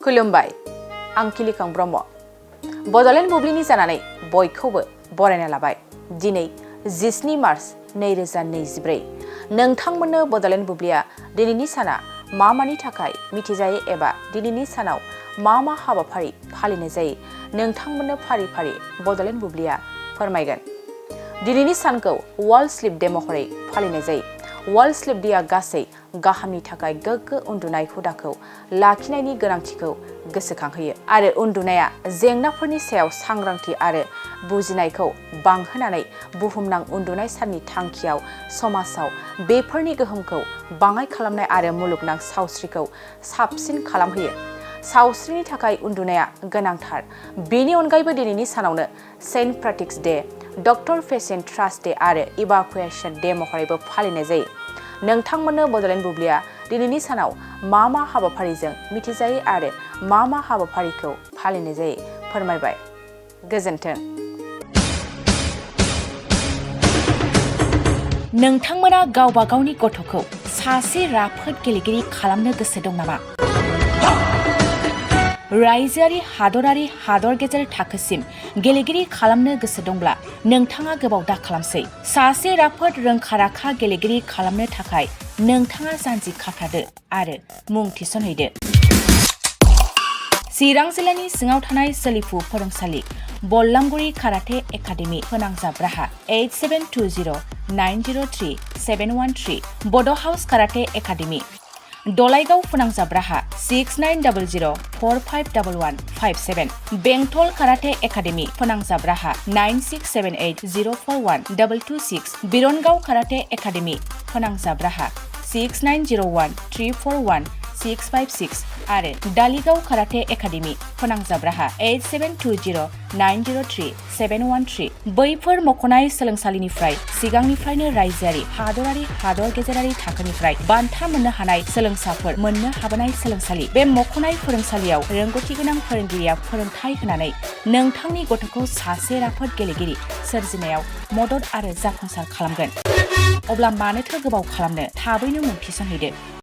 खुलुमबाय आं खिलिखां ब्रह्म बड'लेण्ड बुब्लिनि जानानै बयखौबो बरायना लाबाय दिनै 17 मार्च 2024 नोंथांमोननो बड'लेण्ड बुब्लिया दिनैनि साना मानि थाखाय मिथिजायो एबा दिनैनि सानाव मा हाबाफारि फालिनाय जायो नोंथांमोननो फारि फारि बड'लेण्ड बुब्लिया फोरमायगोन दिनैनि सानखौ वर्ल्ड स्लीप डे महरै फालिनाय जायो वर्ल्ड स्लीप डेआ गासै गाहामनि थाखाय गोग्गो उन्दुनाय हुदाखौ लाखिनायनि गोनांथिखौ गोसोखांहोयो आरो उन्दुनाया जेंनाफोरनि सायाव सांग्रांथि आरो बुजिनायखौ बांहोनानै बुहुमनां उन्दुनाय साननि थांखियाव समाजाव बेफोरनि गोहोमखौ बाङाइ खालामनाय आरो मुलुगनां सावस्रिखौ साबसिन खालामहोयो सावस्रिनि थाखाय उन्दुनाया गोनांथार बेनि अनगायैबो दिनैनि सानावनो Saint Patrick's Day doctor patient trust day आरो इभाकुएशन डे महरैबो फालिनाय जायो नोंथांमोननो बड'लेण्ड बुब्लिया दिनैनि सानाव मा हाबाफारिजों मिथिजायो आरो मा हाबाफारिखौ फालिनाय जायो फोरमायबाय गोजोन्थों नोंथांमोना गावबा गावनि गथ'खौ सासे राफोद गेलेगिरि खालामनो गोसो दं नामा रायजोआरि हादरारि हादर गेजेर थाखोसिम गेलेगिरि खालामनो गोसो दंब्ला नोंथाङा गोबाव दा खालामसै सासे राफोद रोंखा-राखा गेलेगिरि खालामनो थाखाय नोंथाङा जानजि खाफ्रादो आरो मुं थिसनहैदो चिरां जिल्लानि सिङाव थानाय सोलिफु फोरोंसालि बल्लामगुरि काराटे एकाडेमि फोनांजाब राहा 8720903713 बड' हाउस काराटे एकाडेमि दलाइगाव फोनांजाब राहा 6900451157 बेंटल काराटे एकाडेमि फोनांजाब राहा 9678041226 बिरनगाव काराटे एकाडेमि फोनांजाब राहा 6901341656 आरो दालिगाव काराटे एकाडेमि फोनांजाब राहा 8720903713 बैफोर मख'नाय सोलोंसालिनिफ्राय सिगांनिफ्रायनो रायजोआरि हादरारि हादर गेजेरारि थाखोनिफ्राय बान्था मोननो हानाय सोलोंसाफोर मोननो हाबोनाय सोलोंसालि बे मख'नाय फोरोंसालियाव रोंगौथि गोनां फोरोंगिरिया फोरोंथाय होनानै नोंथांनि गथ'खौ सासे राफोद गेलेगिरि सोरजिनायाव मदद आरो जाफुंसार खालामगोन अब्ला मानोथो गोबाव खालामनो थाबैनो मुं थिसनहैदो